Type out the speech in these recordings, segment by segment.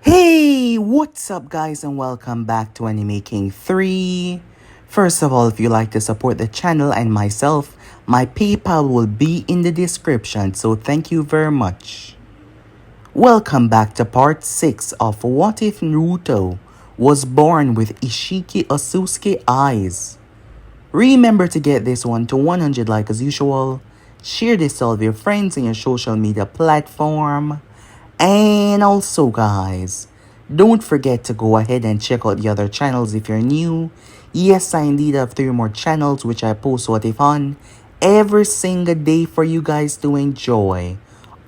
Hey, what's up guys and welcome back to Anime King 3. First of all, if you like to support the channel and myself, my PayPal will be in the description, so thank you very much. Welcome back to part 6 of What If Naruto was born with Isshiki Ōtsutsuki eyes. Remember to get this one to 100 likes as usual, share this to all of your friends on your social media platform. And also guys, don't forget to go ahead and check out the other channels if you're new. Yes, I indeed have 3 more channels which I post what if on every single day for you guys to enjoy.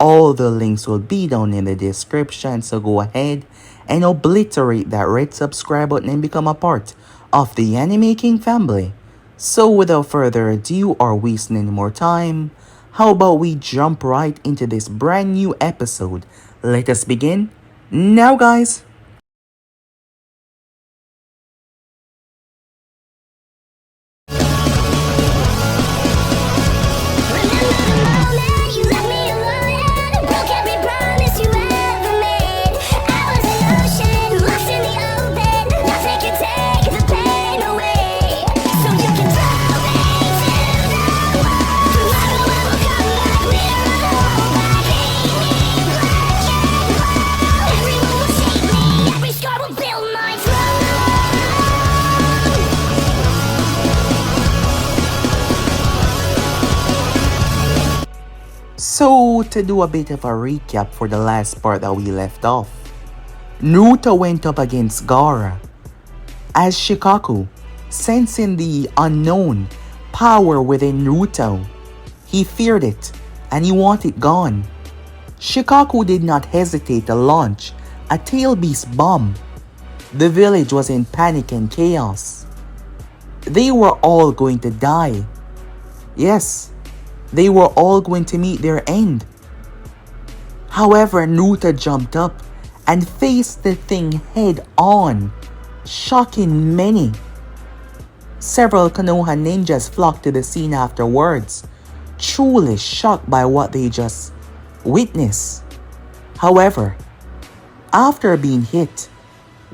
All the links will be down in the description, so go ahead and obliterate that red subscribe button and become a part of the Anime King family. So without further ado or wasting any more time, how about we jump right into this brand new episode. Let us begin now, guys. So, to do a bit of a recap for the last part that we left off, Naruto went up against Gaara, as Shikaku, sensing the unknown power within Naruto. He feared it, and he wanted it gone. Shikaku did not hesitate to launch a tail beast bomb. The village was in panic and chaos. They were all going to die. Yes, they were all going to meet their end. However, Naruto jumped up and faced the thing head on, shocking many. Several Konoha ninjas flocked to the scene afterwards, truly shocked by what they just witnessed. However, after being hit,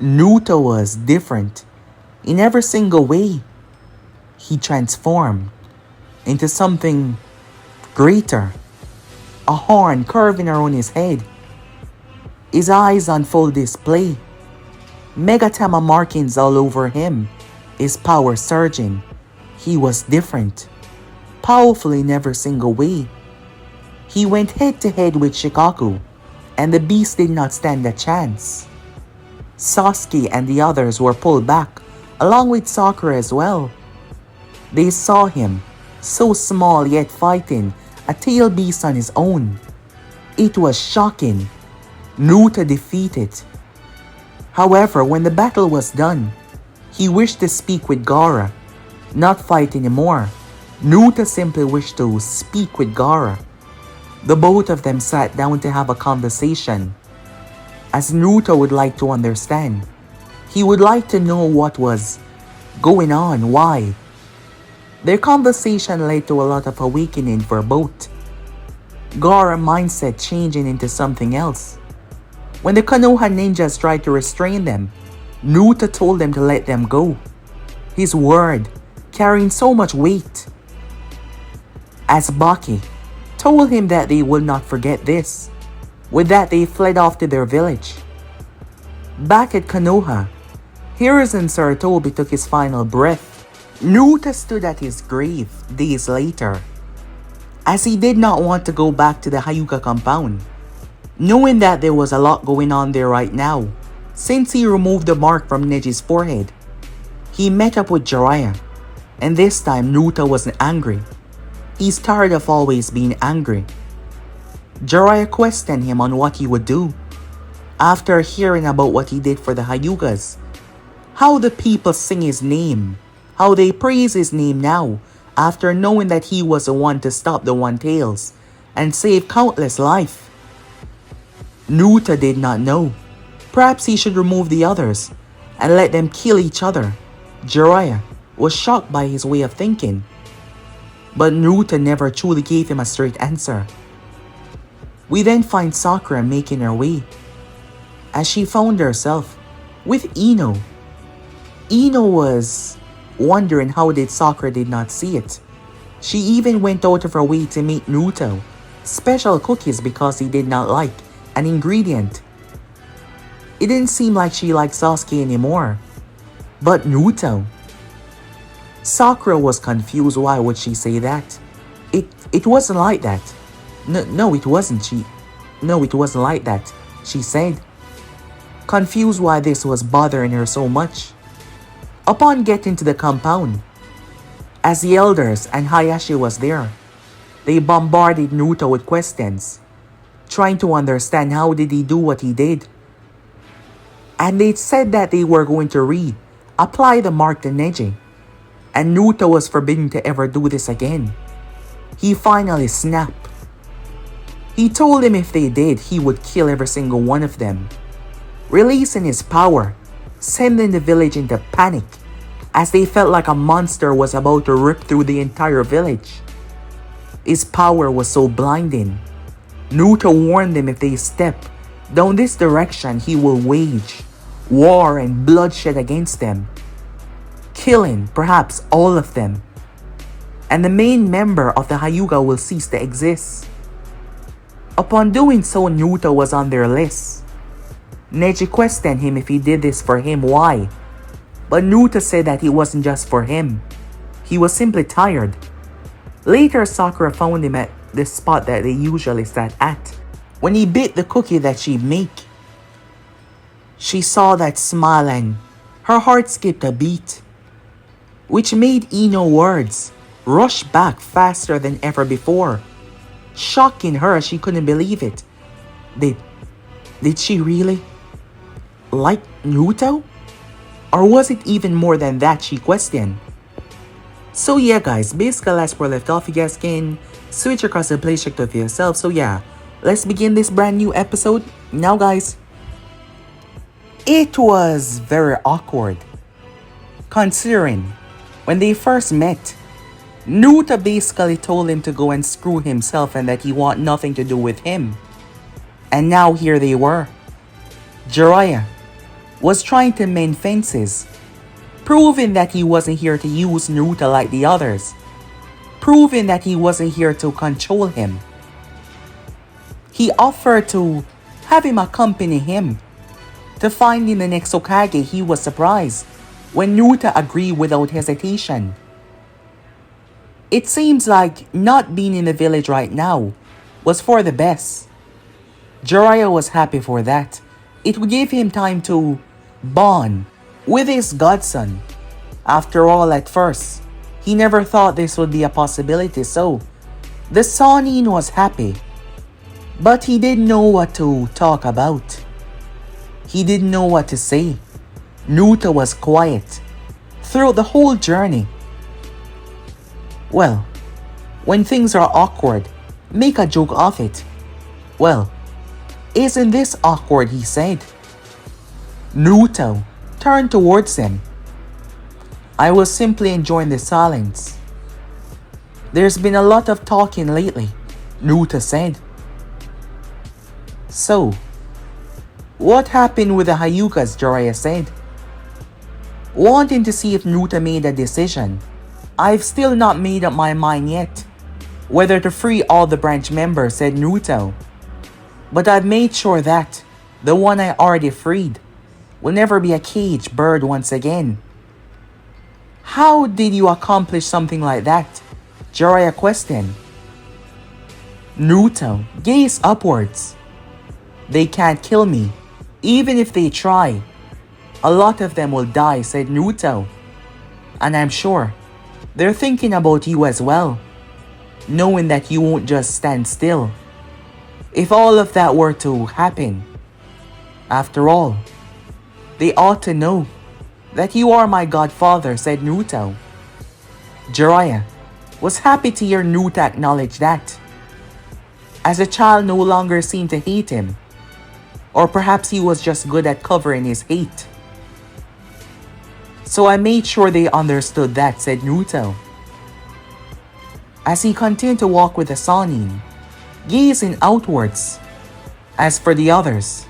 Naruto was different in every single way. He transformed into something greater, a horn curving around his head, his eyes on full display, Megatama markings all over him, his power surging. He was different, powerful in every single way. He went head to head with Shikaku, and the beast did not stand a chance. Sasuke and the others were pulled back, along with Sakura as well. They saw him, so small yet fighting a tail beast on his own. It was shocking. Naruto defeated. However, when the battle was done, he wished to speak with Gaara, not fight anymore. Naruto simply wished to speak with Gaara. The both of them sat down to have a conversation, as Naruto would like to understand. He would like to know what was going on, why. Their conversation led to a lot of awakening for both. Gaara's mindset changing into something else. When the Konoha ninjas tried to restrain them, Naruto told them to let them go. His word carrying so much weight. As Baki told him that they would not forget this. With that, they fled off to their village. Back at Konoha, Hiruzen Sarutobi took his final breath. Naruto stood at his grave days later, as he did not want to go back to the Hyuga compound, knowing that there was a lot going on there right now, since he removed the mark from Neji's forehead. He met up with Jiraiya, and this time Naruto wasn't angry. He's tired of always being angry. Jiraiya questioned him on what he would do, after hearing about what he did for the Hyugas, how the people sing his name, how they praise his name now, after knowing that he was the one to stop the One Tails and save countless lives. Naruto did not know. Perhaps he should remove the others and let them kill each other. Jiraiya was shocked by his way of thinking, but Naruto never truly gave him a straight answer. We then find Sakura making her way. as she found herself with Ino. Ino was wondering how Sakura did not see it. She even went out of her way to make Naruto special cookies because he did not like an ingredient. It didn't seem like she liked Sasuke anymore, but Naruto. Sakura was confused. Why would she say that? It wasn't like that. No, it wasn't. It wasn't like that, she said, confused why this was bothering her so much. Upon getting to the compound, as the elders and Hayashi was there, they bombarded Naruto with questions, trying to understand how did he do what he did. And they said that they were going to apply the mark to Neji, and Naruto was forbidden to ever do this again. He finally snapped. He told them if they did, he would kill every single one of them, releasing his power, sending the village into panic as they felt like a monster was about to rip through the entire village. His power was so blinding. Naruto warned them if they step down this direction, he will wage war and bloodshed against them, killing perhaps all of them, and the main member of the Hyuga will cease to exist. Upon doing so, Naruto was on their list. Neji questioned him if he did this for him, why? But Naruto said that it wasn't just for him. He was simply tired. Later, Sakura found him at the spot that they usually sat at. When he bit the cookie that she'd make, she saw that smile and her heart skipped a beat, which made Ino's words rush back faster than ever before, shocking her. She couldn't believe it. Did she really like Naruto? Or was it even more than that, she questioned. So yeah guys, basically that's where I left off. You guys can switch across the play check for yourself. So yeah, let's begin this brand new episode. Now guys, it was very awkward, considering when they first met, Naruto basically told him to go and screw himself and that he want nothing to do with him. And now here they were. Jiraiya was trying to mend fences, proving that he wasn't here to use Naruto like the others, proving that he wasn't here to control him. He offered to have him accompany him to finding the next Hokage. He was surprised when Naruto agreed without hesitation. It seems like not being in the village right now was for the best. Jiraiya was happy for that. It would give him time to bond with his godson. After all, at first, he never thought this would be a possibility, so the Sannin was happy. But he didn't know what to talk about. He didn't know what to say. Naruto was quiet throughout the whole journey. Well, when things are awkward, make a joke of it. Well, isn't this awkward, he said. Naruto turned towards him. I was simply enjoying the silence. There's been a lot of talking lately, Naruto said. So, what happened with the Hyugas, Jiraiya said, wanting to see if Naruto made a decision. I've still not made up my mind yet whether to free all the branch members, said Naruto. But I've made sure that the one I already freed will never be a caged bird once again. How did you accomplish something like that? Jiraiya questioned. Naruto gazed upwards. They can't kill me, even if they try. A lot of them will die, said Naruto. And I'm sure they're thinking about you as well, knowing that you won't just stand still. If all of that were to happen, after all, they ought to know that you are my godfather, said Naruto. Jiraiya was happy to hear Naruto acknowledge that, as the child no longer seemed to hate him, or perhaps he was just good at covering his hate. So I made sure they understood that, said Naruto, as he continued to walk with the Sannin, gazing outwards. As for the others,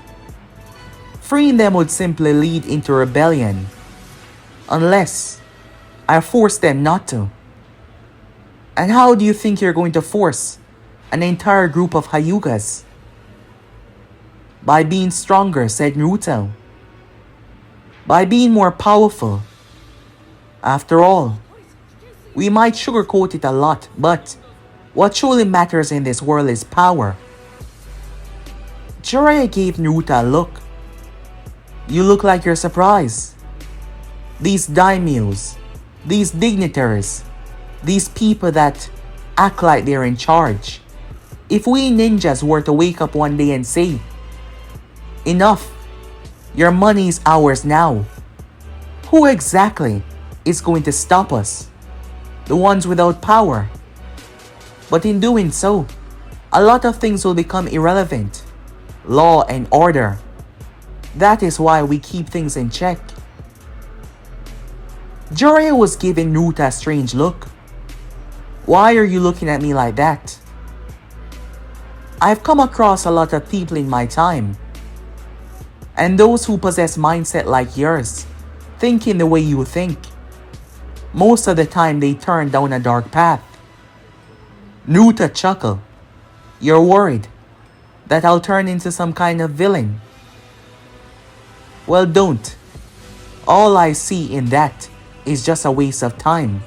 Freeing them would simply lead into rebellion. Unless I force them not to. And how do you think you're going to force an entire group of Hyugas? By being stronger, said Naruto. By being more powerful. After all, we might sugarcoat it a lot, but what truly matters in this world is power. Jiraiya gave Naruto a look. You look like you're surprised. These daimyos, these dignitaries, these people that act like they're in charge. If we ninjas were to wake up one day and say, enough, your money is ours now, who exactly is going to stop us? The ones without power. But in doing so, a lot of things will become irrelevant. Law and order. That is why we keep things in check. Jiraiya was giving Naruto a strange look. Why are you looking at me like that? I've come across a lot of people in my time. And those who possess mindset like yours, thinking the way you think, most of the time they turn down a dark path. Naruto chuckled. You're worried that I'll turn into some kind of villain? Well, don't. All I see in that is just a waste of time.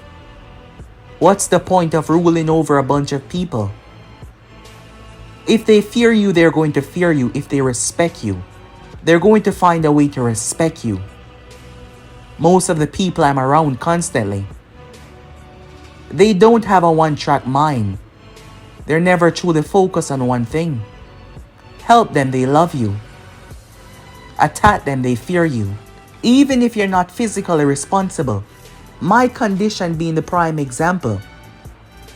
What's the point of ruling over a bunch of people? If they fear you, they're going to fear you. If they respect you, they're going to find a way to respect you. Most of the people I'm around constantly, they don't have a one-track mind. They're never truly focused on one thing. Help them, they love you. Attack them, they fear you. Even if you're not physically responsible. My condition being the prime example.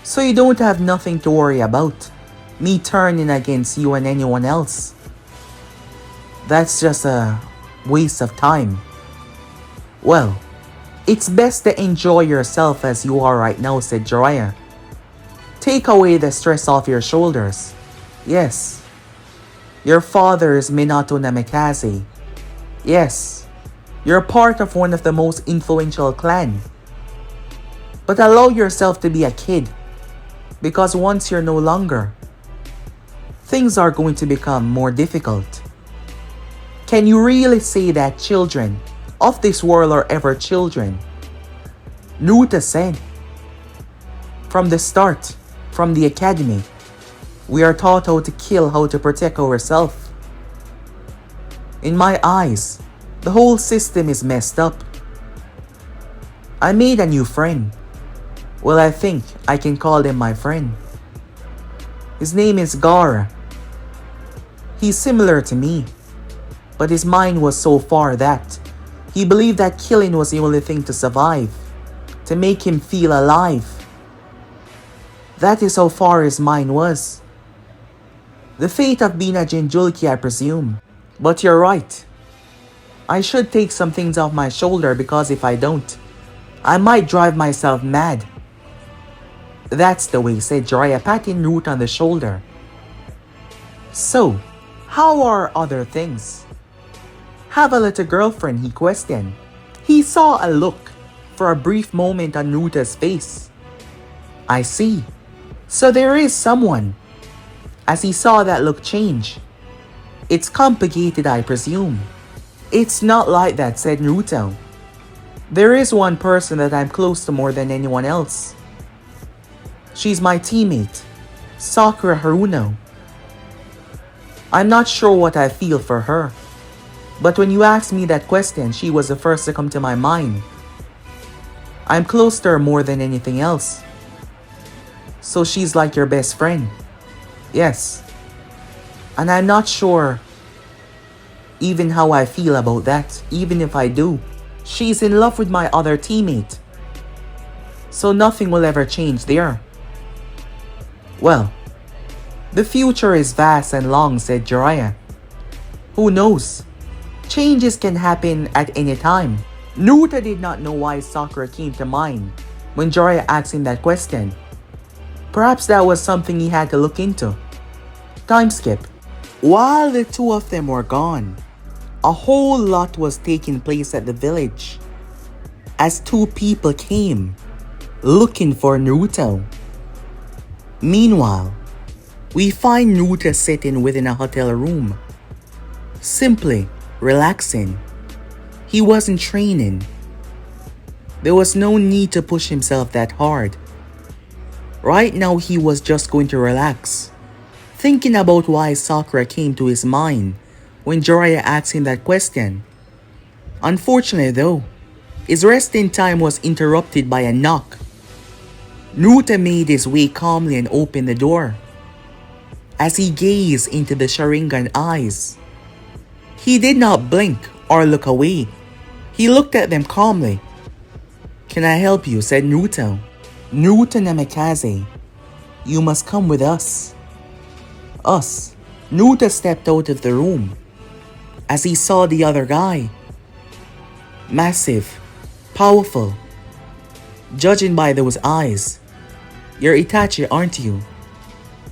So you don't have nothing to worry about. Me turning against you and anyone else. That's just a waste of time. Well, it's best to enjoy yourself as you are right now, said Jiraiya. Take away the stress off your shoulders. Yes. Your father is Minato Namikaze. Yes. You're part of one of the most influential clan. But allow yourself to be a kid. Because once you're no longer, things are going to become more difficult. Can you really say that children of this world are ever children? Naruto said. From the start, from the academy, we are taught how to kill, how to protect ourselves. In my eyes, the whole system is messed up. I made a new friend. Well, I think I can call him my friend. His name is Gaara. He's similar to me, but his mind was so far that he believed that killing was the only thing to survive, to make him feel alive. That is how far his mind was. The fate of being a Jinchūriki, I presume. But you're right. I should take some things off my shoulder because if I don't, I might drive myself mad. That's the way, said Jiraiya, patting Naruto on the shoulder. So, how are other things? Have a little girlfriend, he questioned. He saw a look for a brief moment on Naruto's face. I see. So there is someone. As he saw that look change. It's complicated, I presume. It's not like that, said Naruto. There is one person that I'm close to more than anyone else. She's my teammate, Sakura Haruno. I'm not sure what I feel for her. But when you asked me that question, she was the first to come to my mind. I'm close to her more than anything else. So she's like your best friend. Yes. And I'm not sure even how I feel about that, even if I do. She's in love with my other teammate. So nothing will ever change there. Well, the future is vast and long, said Jiraiya. Who knows? Changes can happen at any time. Naruto did not know why Sakura came to mind when Jiraiya asked him that question. Perhaps that was something he had to look into. Time skip. While the two of them were gone, A whole lot was taking place at the village as two people came looking for Naruto. Meanwhile, we find Naruto sitting within a hotel room, simply relaxing. He wasn't training. There was no need to push himself that hard. Right now he was just going to relax, thinking about why Sakura came to his mind when Jiraiya asked him that question. Unfortunately though, his resting time was interrupted by a knock. Naruto made his way calmly and opened the door. As he gazed into the Sharingan eyes, he did not blink or look away. He looked at them calmly. "Can I help you?" said Naruto. "Naruto Namikaze, you must come with us." Us. Naruto stepped out of the room as he saw the other guy. Massive, powerful. Judging by those eyes, you're Itachi, aren't you?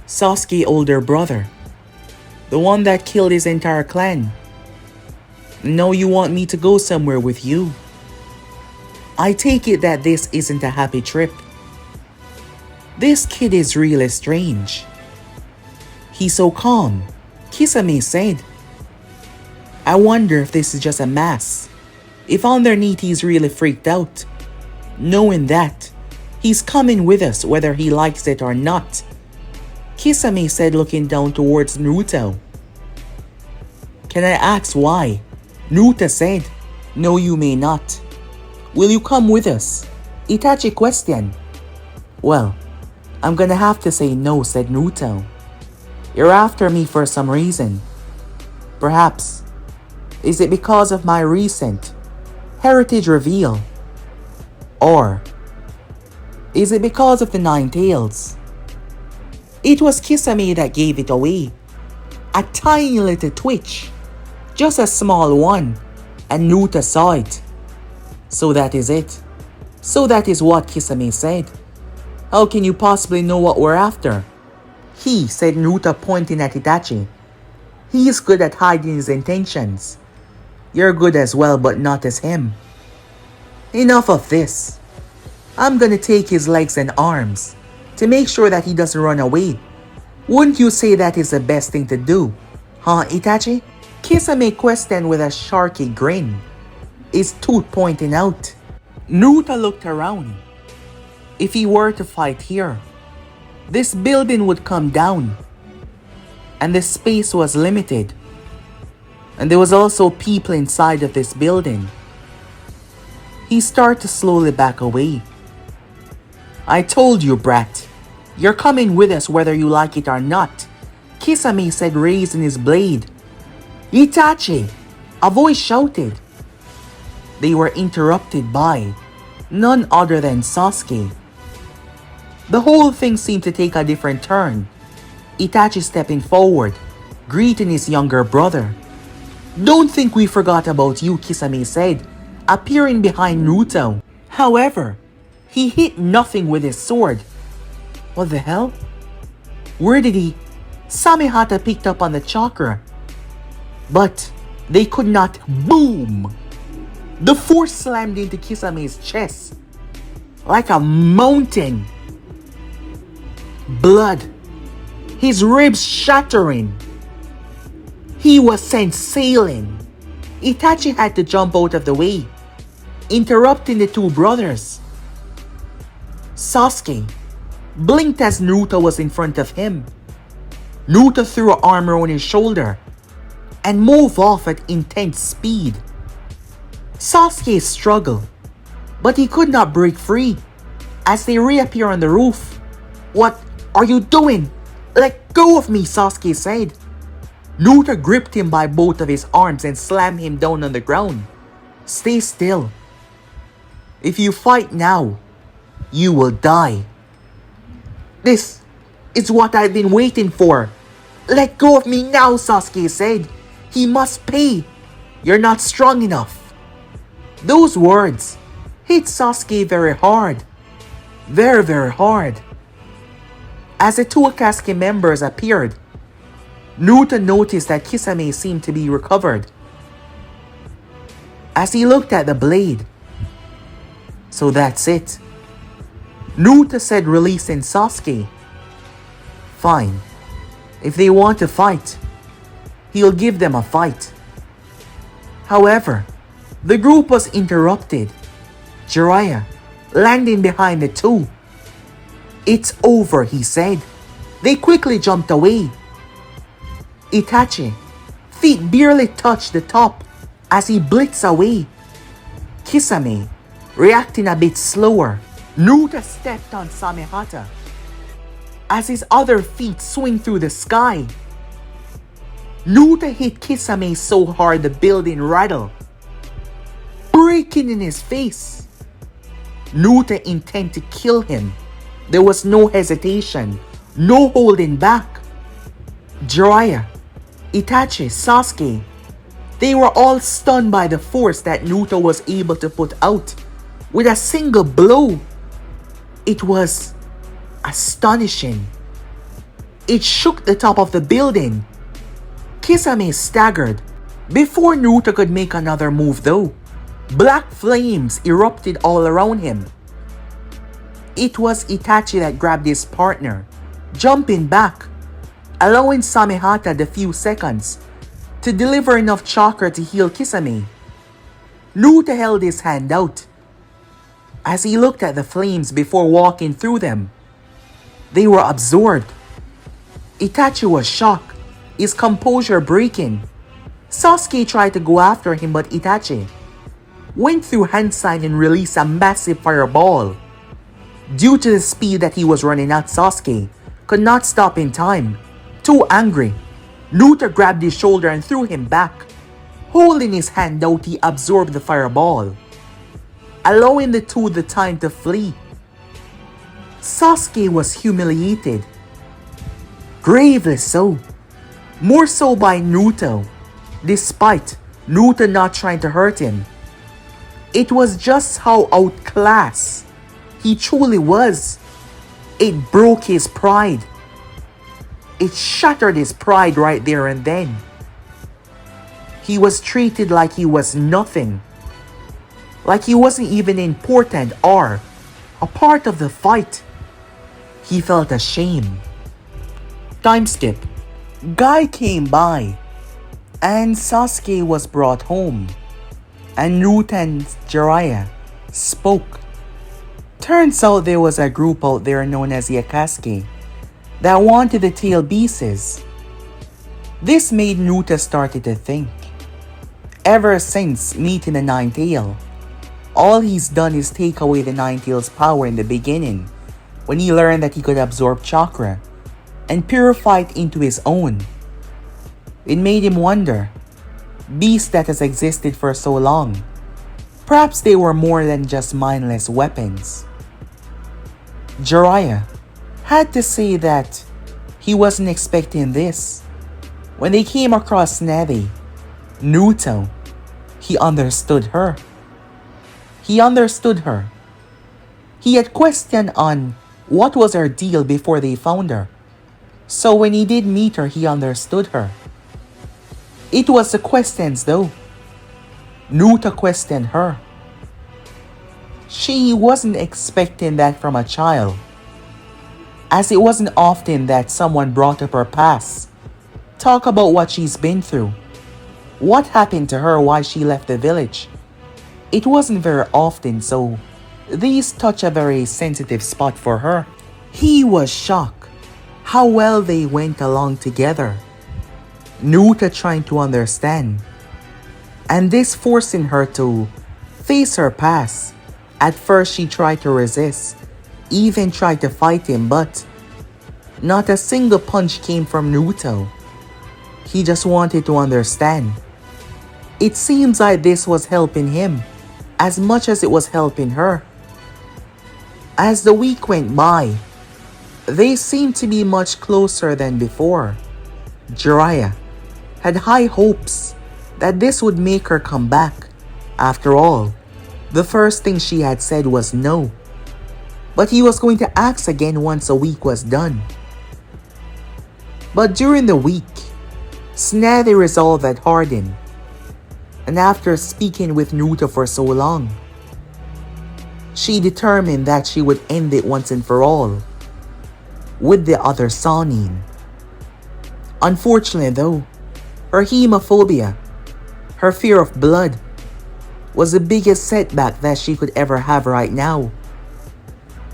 Sasuke's older brother. The one that killed his entire clan. Now you want me to go somewhere with you. I take it that this isn't a happy trip. This kid is really strange. He's so calm, Kisame said. I wonder if this is just a mask. If underneath he's really freaked out, knowing that he's coming with us whether he likes it or not. Kisame said, looking down towards Naruto. Can I ask why? Naruto said, No, you may not. Will you come with us? Itachi questioned. Well, I'm gonna have to say no, said Naruto. You're after me for some reason. Perhaps. Is it because of my recent heritage reveal? Or is it because of the 9 tails? It was Kisame that gave it away. A tiny little twitch. Just a small one. And Naruto saw it. So that is it. So that is what Kisame said. How can you possibly know what we're after? He, said Naruto, pointing at Itachi. He is good at hiding his intentions. You're good as well, but not as him. Enough of this. I'm gonna take his legs and arms to make sure that he doesn't run away. Wouldn't you say that is the best thing to do? Huh, Itachi? Kisame questioned with a sharky grin, his tooth pointing out. Naruto looked around. If he were to fight here, this building would come down. And the space was limited. And there was also people inside of this building. He started to slowly back away. I told you, brat. You're coming with us whether you like it or not, Kisame said, raising his blade. Itachi! A voice shouted. They were interrupted by none other than Sasuke. The whole thing seemed to take a different turn. Itachi stepping forward, greeting his younger brother. Don't think we forgot about you, Kisame said, appearing behind Naruto. However, he hit nothing with his sword. What the hell? Where did he? Samehata picked up on the chakra. But they could not. Boom! The force slammed into Kisame's chest like a mountain. Blood. His ribs shattering. He was sent sailing. Itachi had to jump out of the way, interrupting the two brothers. Sasuke blinked as Naruto was in front of him. Naruto threw an arm around his shoulder and moved off at intense speed. Sasuke struggled, but he could not break free as they reappear on the roof. What are you doing? Let go of me, Sasuke said. Naruto gripped him by both of his arms and slammed him down on the ground. Stay still. If you fight now, you will die. This is what I've been waiting for. Let go of me now, Sasuke said. He must pay. You're not strong enough. Those words hit Sasuke very hard. Very, very hard. As the two Akatsuki members appeared, Naruto noticed that Kisame seemed to be recovered. as he looked at the blade. So that's it. Naruto said, releasing Sasuke. Fine. If they want to fight, he'll give them a fight. However, the group was interrupted. Jiraiya landing behind the two. It's over, he said. They quickly jumped away. Itachi, feet barely touched the top as he blitzed away. Kisame, reacting a bit slower. Naruto stepped on Samehata as his other feet swing through the sky. Naruto hit Kisame so hard the building rattled, breaking in his face. Naruto intent to kill him. There was no hesitation, no holding back. Jiraiya, Itachi, Sasuke, they were all stunned by the force that Naruto was able to put out with a single blow. It was astonishing. It shook the top of the building. Kisame staggered. Before Naruto could make another move though, black flames erupted all around him. It was Itachi that grabbed his partner, jumping back, allowing Samehata the few seconds to deliver enough chakra to heal Kisame. Naruto held his hand out as he looked at the flames before walking through them. They were absorbed. Itachi was shocked, his composure breaking. Sasuke tried to go after him, but Itachi went through hand sign and released a massive fireball. Due to the speed that he was running at, Sasuke could not stop in time. Too angry, Naruto grabbed his shoulder and threw him back. Holding his hand out, he absorbed the fireball, allowing the two the time to flee. Sasuke was humiliated, gravely so, more so by Naruto, despite Naruto not trying to hurt him. It was just how outclassed he truly was. It broke his pride. It shattered his pride right there and then. He was treated like he was nothing, like he wasn't even important or a part of the fight. He felt ashamed. Time skip. Guy came by, and Sasuke was brought home, and Naruto and Jiraiya spoke. Turns out there was a group out there known as the Akatsuki that wanted the tail pieces. This made Naruto started to think. Ever since meeting the Nine Tail, all he's done is take away the Nine Tail's power in the beginning, when he learned that he could absorb chakra and purify it into his own. It made him wonder, beasts that has existed for so long, perhaps they were more than just mindless weapons. Jiraiya had to say that he wasn't expecting this. When they came across Tsunade, Naruto, he understood her. He understood her. He had questioned on what was her deal before they found her. So when he did meet her, he understood her. It was the questions though. Naruto questioned her. She wasn't expecting that from a child, as it wasn't often that someone brought up her past, talk about what she's been through, what happened to her, why she left the village. It wasn't very often, so these touch a very sensitive spot for her. He was shocked how well they went along together. Naruto trying to understand, and this forcing her to face her past. At first she tried to resist, even tried to fight him, but not a single punch came from Naruto. He just wanted to understand. It seems like this was helping him as much as it was helping her. As the week went by, they seemed to be much closer than before. Jiraiya had high hopes that this would make her come back. After all, the first thing she had said was no. But he was going to ask again once a week was done. But during the week, Tsunade resolve had hardened, And after speaking with Naruto for so long, she determined that she would end it once and for all with the other Sannin. Unfortunately though, her hemophobia, her fear of blood, was the biggest setback that she could ever have right now.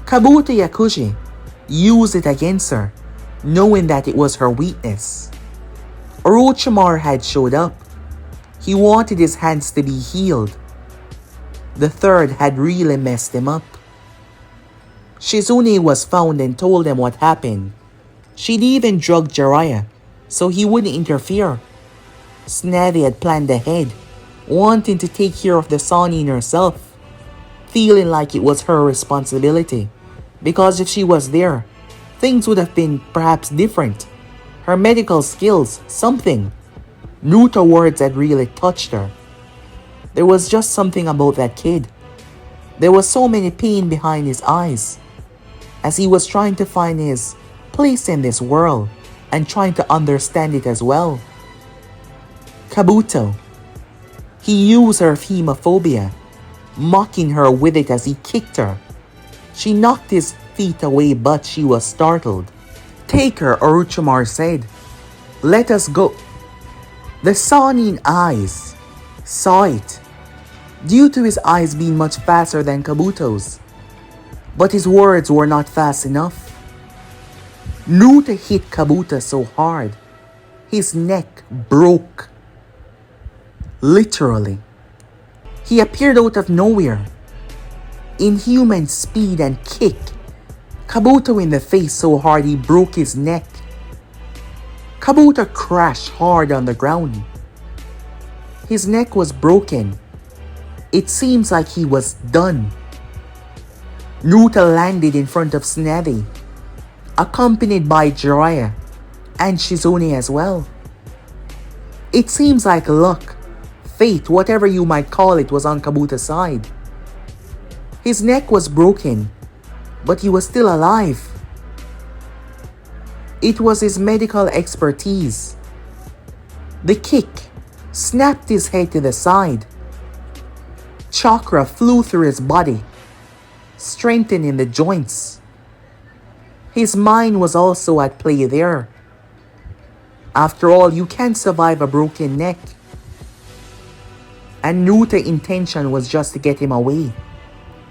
Kabuto Yakushi used it against her, knowing that it was her weakness. Orochimaru had showed up. He wanted his hands to be healed. The third had really messed him up. Shizune was found and told them what happened. She'd even drugged Jiraiya so he wouldn't interfere. Tsunade had planned ahead, wanting to take care of the Sannin herself, feeling like it was her responsibility, because if she was there, things would have been perhaps different. Her medical skills, something. Naruto's words had really touched her. There was just something about that kid. There was so many pain behind his eyes, as he was trying to find his place in this world and trying to understand it as well. Kabuto. He used her hemophobia, mocking her with it as he kicked her. She knocked his feet away, but she was startled. Take her, Orochimaru said. Let us go. The Sannin eyes saw it, due to his eyes being much faster than Kabuto's. But his words were not fast enough. Naruto hit Kabuto so hard, his neck broke. Literally. He appeared out of nowhere, inhuman speed, and kicked Kabuto in the face so hard he broke his neck. Kabuto crashed hard on the ground. His neck was broken. It seems like he was done. Naruto landed in front of Tsunade, accompanied by Jiraiya and Shizune as well. It seems like luck, fate, whatever you might call it, was on Kabuto's side. His neck was broken, but he was still alive. It was his medical expertise. The kick snapped his head to the side. Chakra flew through his body, strengthening the joints. His mind was also at play there. After all, you can't survive a broken neck. And Naruto's intention was just to get him away.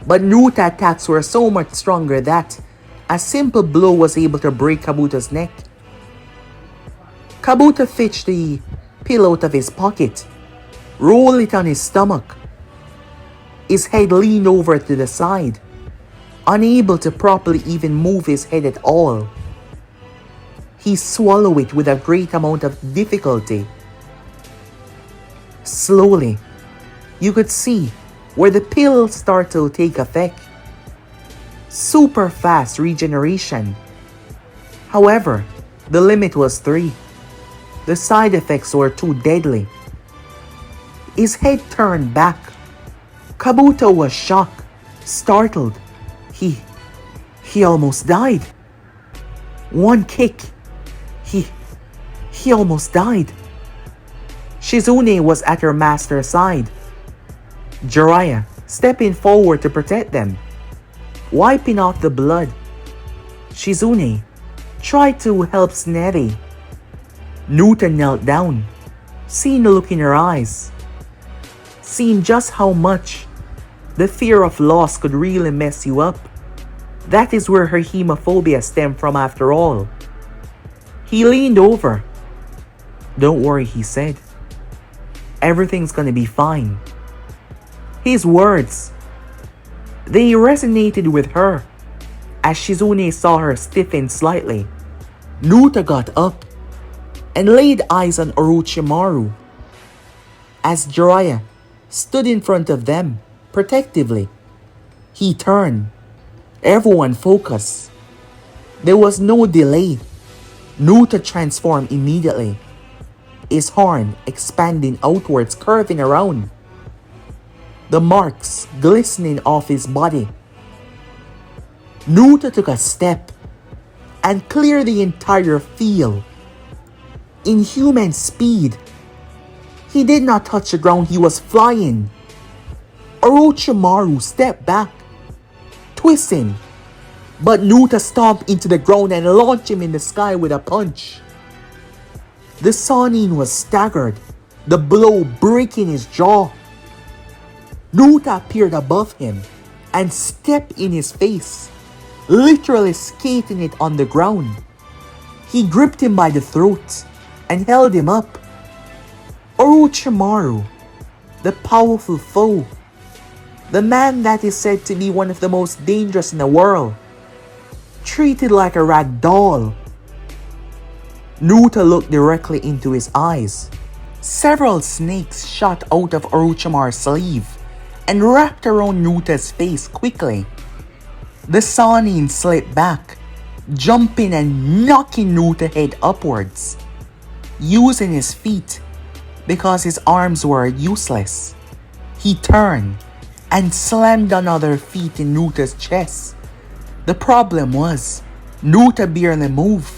But Naruto's attacks were so much stronger that a simple blow was able to break Kabuto's neck. Kabuto fished the pill out of his pocket, rolled it on his stomach. His head leaned over to the side, unable to properly even move his head at all. He swallowed it with a great amount of difficulty. Slowly, you could see where the pill started to take effect. Super fast regeneration. However, the limit was 3. The side effects were too deadly. His head turned back. Kabuto was shocked, startled. He almost died. One kick. He almost died. Shizune was at her master's side. Jiraiya stepping forward to protect them, wiping off the blood. Shizune tried to help Tsunade. Naruto knelt down, seeing the look in her eyes, seeing just how much the fear of loss could really mess you up. That is where her hemophobia stemmed from after all. He leaned over. Don't worry, he said. Everything's gonna be fine. His words, they resonated with her. As Shizune saw her stiffen slightly, Naruto got up and laid eyes on Orochimaru. As Jiraiya stood in front of them, protectively, he turned. Everyone focused. There was no delay. Naruto transformed immediately, his horn expanding outwards, curving around, the marks glistening off his body. Naruto took a step and cleared the entire field. In human speed, He did not touch the ground, he was flying. Orochimaru stepped back, twisting, but Naruto stomped into the ground and launched him in the sky with a punch. The Sannin was staggered, the blow breaking his jaw. Naruto appeared above him and stepped in his face, literally skating it on the ground. He gripped him by the throat and held him up. Orochimaru, the powerful foe, the man that is said to be one of the most dangerous in the world, treated like a rag doll. Naruto looked directly into his eyes. Several snakes shot out of Orochimaru's sleeve and wrapped around Naruto's face quickly. The Sannin slipped back, jumping and knocking Naruto's head upwards, using his feet because his arms were useless. He turned and slammed another feet in Naruto's chest. The problem was, Naruto barely moved.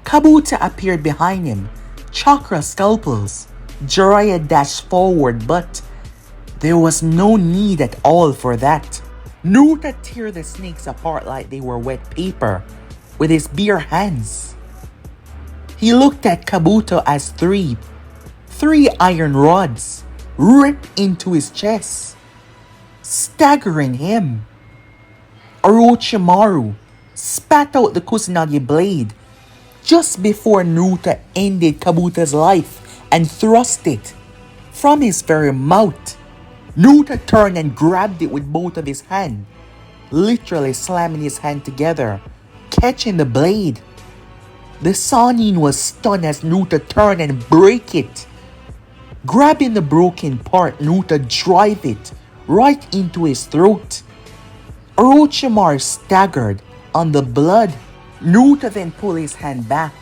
Kabuto appeared behind him, chakra scalpels. Jiraiya dashed forward, but there was no need at all for that. Naruto tore the snakes apart like they were wet paper with his bare hands. He looked at Kabuto as three iron rods ripped into his chest, staggering him. Orochimaru spat out the Tsunade blade just before Naruto ended Kabuto's life and thrust it from his very mouth. Naruto turned and grabbed it with both of his hands, literally slamming his hand together, catching the blade. The Sannin was stunned as Naruto turned and broke it. Grabbing the broken part, Naruto drove it right into his throat. Orochimaru staggered on the blood. Naruto then pulled his hand back.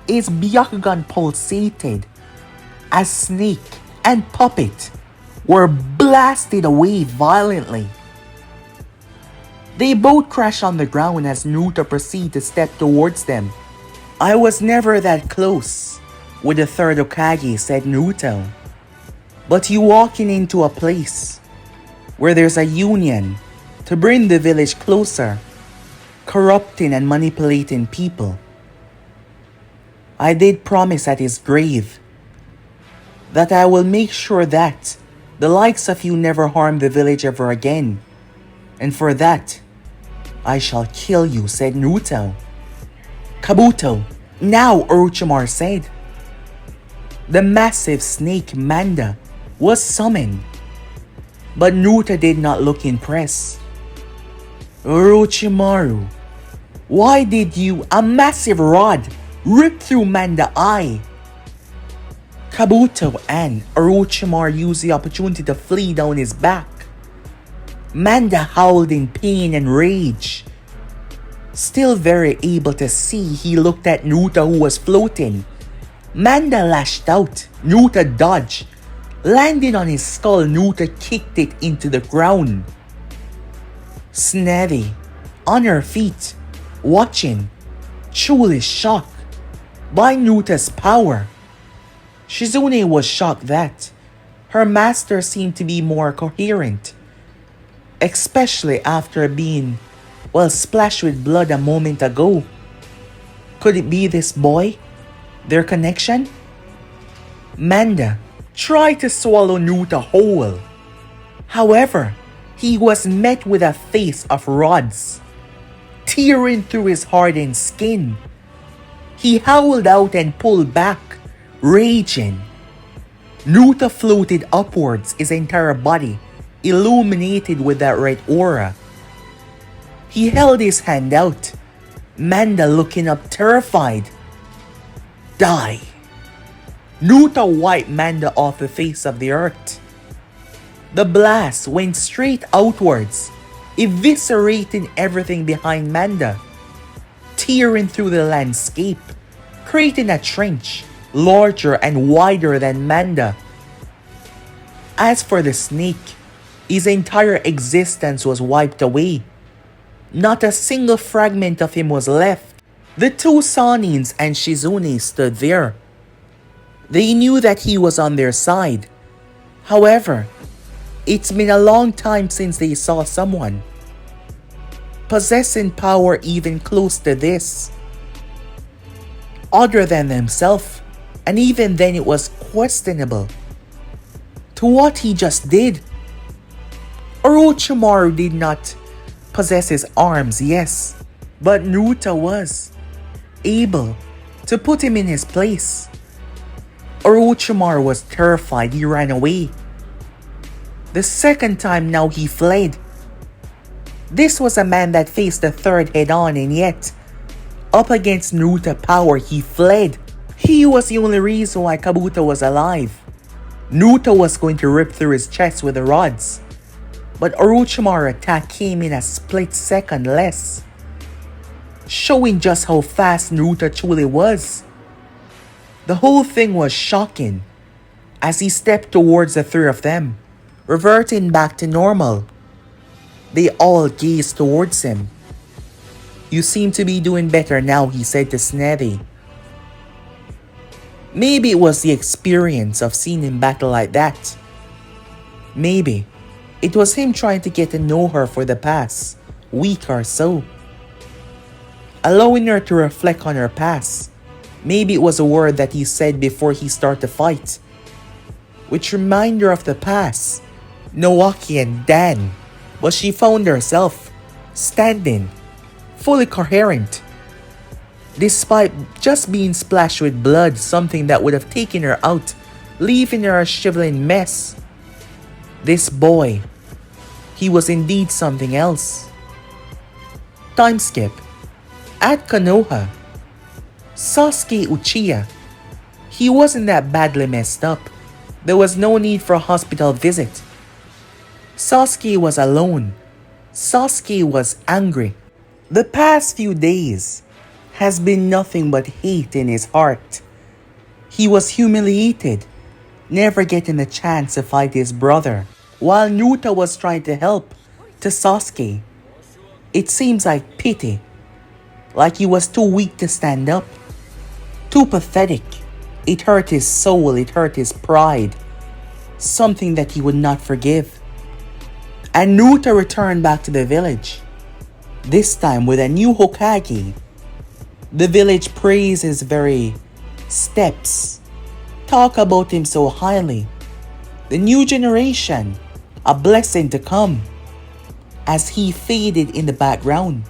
His Byakugan pulsated as Snake and Puppet were blasted away violently. They both crashed on the ground as Naruto proceeded to step towards them. "I was never that close with the third Hokage," said Naruto. "But you walking into a place where there's a union to bring the village closer, corrupting and manipulating people. I did promise at his grave that I will make sure that the likes of you never harm the village ever again. And for that, I shall kill you," said Naruto. "Kabuto, now," Orochimaru said. The massive snake Manda was summoned, but Naruto did not look impressed. "Orochimaru, why did you, a massive rod, rip through Manda's eye?" Kabuto and Orochimaru used the opportunity to flee down his back. Manda howled in pain and rage. Still very able to see, he looked at Naruto, who was floating. Manda lashed out. Naruto dodged. Landing on his skull, Naruto kicked it into the ground. Tsunade, on her feet, watching, truly shocked by Naruto's power. Shizune was shocked that her master seemed to be more coherent, especially after being, splashed with blood a moment ago. Could it be this boy? Their connection? Manda tried to swallow Naruto whole. However, he was met with a face of rods, tearing through his hardened skin. He howled out and pulled back, raging. Naruto floated upwards, his entire body illuminated with that red aura. He held his hand out, Manda looking up terrified. "Die." Naruto wiped Manda off the face of the earth. The blast went straight outwards, eviscerating everything behind Manda, tearing through the landscape, creating a trench larger and wider than Manda. As for the snake, his entire existence was wiped away. Not a single fragment of him was left. The two Sannins and Shizune stood there. They knew that he was on their side. However, it's been a long time since they saw someone possessing power even close to this, other than themselves, and even then it was questionable to what he just did. Orochimaru did not possess his arms, yes, but Naruto was able to put him in his place. Orochimaru was terrified. He ran away. The second time now he fled. This was a man that faced the third head on, and yet, up against Naruto's power, he fled. He was the only reason why Kabuto was alive. Naruto was going to rip through his chest with the rods, but Orochimaru's attack came in a split second less, showing just how fast Naruto truly was. The whole thing was shocking as he stepped towards the three of them, reverting back to normal. They all gazed towards him. "You seem to be doing better now," he said to Tsunade. Maybe it was the experience of seeing him battle like that. Maybe it was him trying to get to know her for the past week or so, allowing her to reflect on her past. Maybe it was a word that he said before he started to fight, which reminded her of the past, Naoki and Dan. But she found herself standing, fully coherent, despite just being splashed with blood, something that would have taken her out, leaving her a shriveling mess. This boy, he was indeed something else. Time skip. At Konoha, Sasuke Uchiha, he wasn't that badly messed up. There was no need for a hospital visit. Sasuke was alone. Sasuke was angry. The past few days has been nothing but hate in his heart. He was humiliated, never getting the chance to fight his brother, while Naruto was trying to help to Sasuke. It seems like pity, like he was too weak to stand up, too pathetic. It hurt his soul, it hurt his pride, something that he would not forgive. And Naruto returned back to the village, this time with a new Hokage. The village praised his very steps, talk about him so highly. The new generation, a blessing to come. As he faded in the background,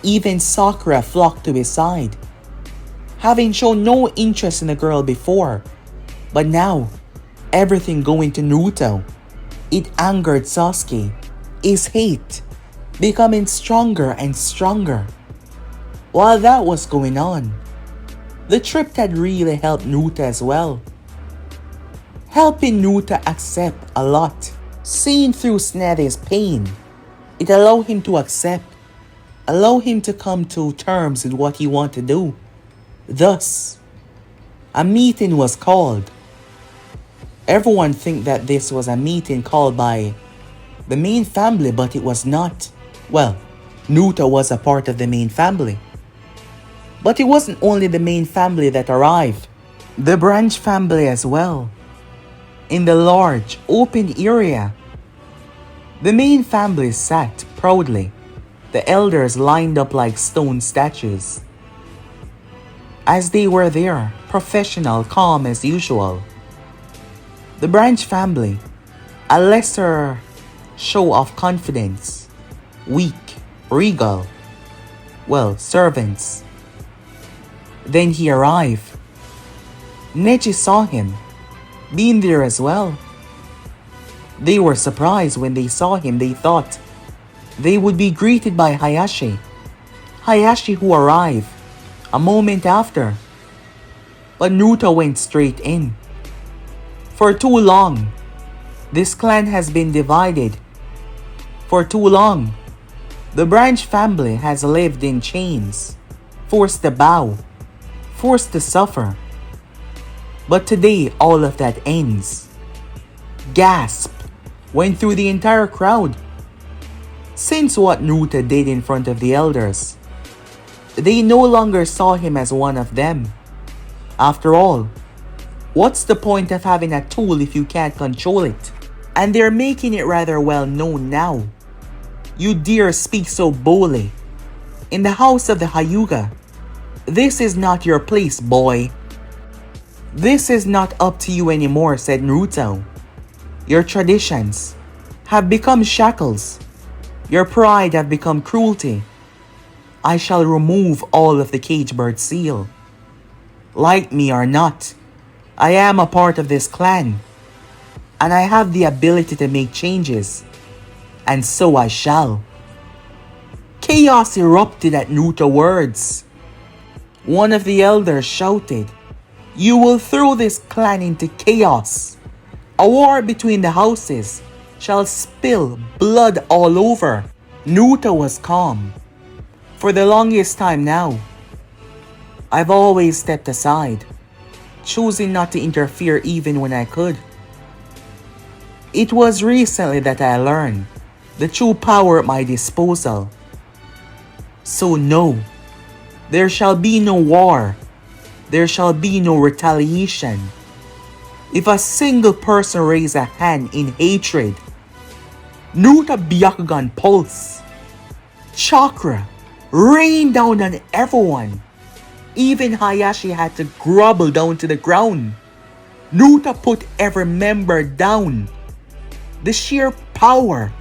even Sakura flocked to his side, having shown no interest in the girl before, but now everything going to Naruto. It angered Sasuke, his hate becoming stronger and stronger. While that was going on, the trip had really helped Naruto as well, helping Naruto accept a lot. Seeing through Tsunade's pain, it allowed him to accept, allow him to come to terms with what he wanted to do. Thus, a meeting was called. Everyone think that this was a meeting called by the main family, but it was not. Well, Naruto was a part of the main family. But it wasn't only the main family that arrived. The branch family as well. In the large, open area, the main family sat proudly, the elders lined up like stone statues. As they were there, professional, calm as usual. The branch family, a lesser show of confidence, weak, regal, well, servants. Then he arrived. Neji saw him, being there as well. They were surprised when they saw him. They thought they would be greeted by Hayashi. Hayashi who arrived a moment after. But Naruto went straight in. For too long, this clan has been divided. For too long, the branch family has lived in chains, forced to bow, forced to suffer. But today, all of that ends. Gasp went through the entire crowd. Since what Naruto did in front of the elders, they no longer saw him as one of them. After all, What's the point of having a tool if you can't control it? And they're making it rather well known now. You dare speak so boldly. In the house of the Hyuga. This is not your place, boy. This is not up to you anymore, said Naruto. Your traditions have become shackles. Your pride have become cruelty. I shall remove all of the cage bird seal. Like me or not, I am a part of this clan. And I have the ability to make changes. And so I shall. Chaos erupted at Naruto's words. One of the elders shouted, "You will throw this clan into chaos. A war between the houses shall spill blood all over." Naruto was calm. For the longest time now, I've always stepped aside, choosing not to interfere even when I could. It was recently that I learned the true power at my disposal. So no, there shall be no war. There shall be no retaliation. If a single person raises a hand in hatred, Naruto Byakugan pulse. Chakra rained down on everyone. Even Hayashi had to grovel down to the ground. Naruto put every member down. The sheer power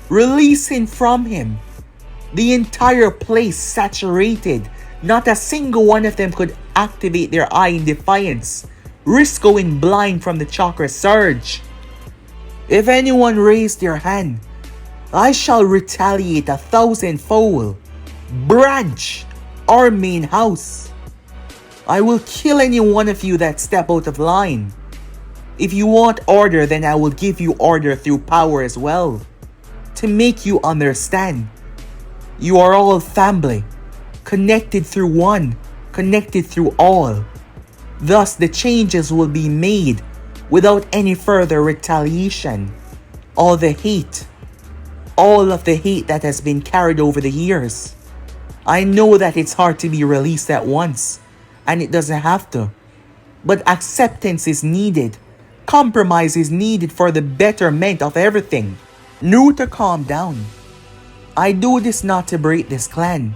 releasing from him. The entire place saturated. Not a single one of them could activate their eye in defiance, risk going blind from the chakra surge. If anyone raised their hand, I shall retaliate 1,000-fold. Branch or main house. I will kill any one of you that step out of line. If you want order, then I will give you order through power as well. To make you understand, you are all family, connected through one, connected through all. Thus the changes will be made without any further retaliation. All of the hate that has been carried over the years. I know that it's hard to be released at once, and it doesn't have to. But acceptance is needed. Compromise is needed for the betterment of everything. Naruto, calm down. I do this not to break this clan.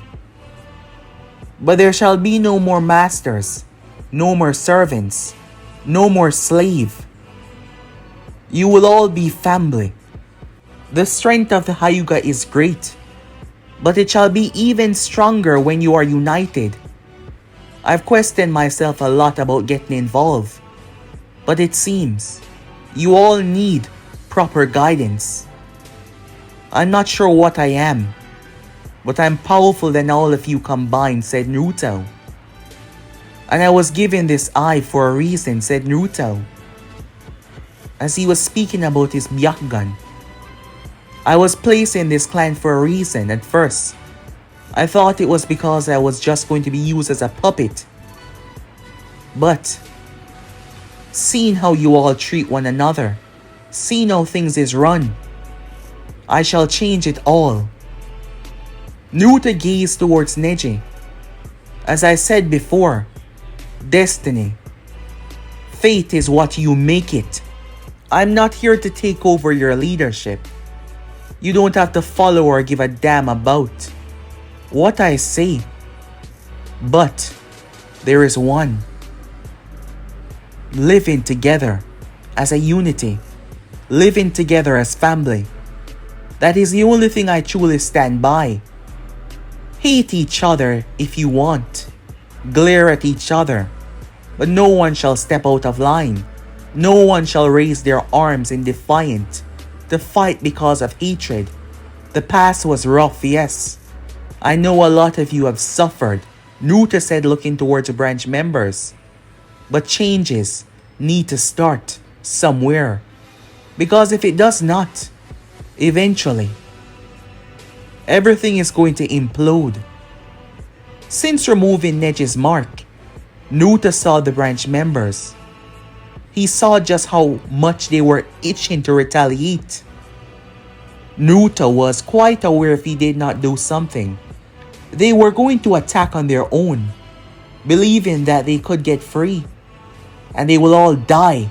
But there shall be no more masters, no more servants, no more slave. You will all be family. The strength of the Hyuga is great, but it shall be even stronger when you are united. I've questioned myself a lot about getting involved, but it seems you all need proper guidance. I'm not sure what I am, but I'm powerful than all of you combined, said Naruto. And I was given this eye for a reason, said Naruto. As he was speaking about his Byakugan, I was placed in this clan for a reason at first. I thought it was because I was just going to be used as a puppet. But, seeing how you all treat one another, seeing how things is run, I shall change it all. Naruto gazed towards Neji. As I said before, destiny. Fate is what you make it. I'm not here to take over your leadership. You don't have to follow or give a damn about what I say. But there is one. Living together as a unity. Living together as family. That is the only thing I truly stand by. Hate each other if you want. Glare at each other. But no one shall step out of line. No one shall raise their arms in defiance to fight because of hatred. The past was rough, yes. I know a lot of you have suffered, Naruto said, looking towards the branch members. But changes need to start somewhere. Because if it does not, eventually, everything is going to implode. Since removing Neji's mark, Naruto saw the branch members. He saw just how much they were itching to retaliate. Naruto was quite aware if he did not do something, they were going to attack on their own, believing that they could get free. and they will all die.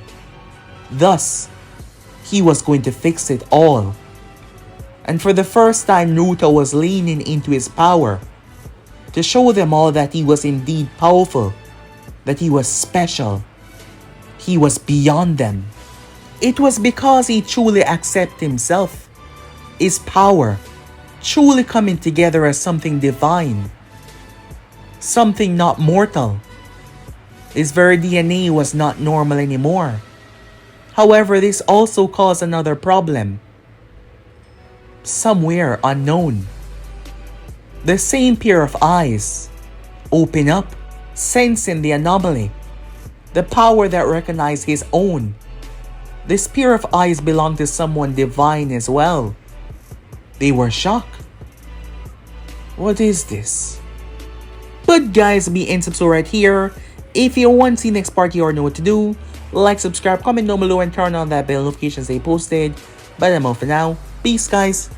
Thus, he was going to fix it all. And for the first time, Naruto was leaning into his power to show them all that he was indeed powerful, that he was special. He was beyond them. It was because he truly accepted himself, his power, truly coming together as something divine, something not mortal. His very DNA was not normal anymore. However, this also caused another problem. Somewhere unknown, the same pair of eyes open up, sensing the anomaly, the power that recognized his own. This pair of eyes belonged to someone divine as well. They were shocked. What is this? But guys, be in subscribe right here. If you want to see next part, you already know what to do. Like, subscribe, comment down below, and turn on that bell notifications they posted. But I'm out for now. Peace, guys.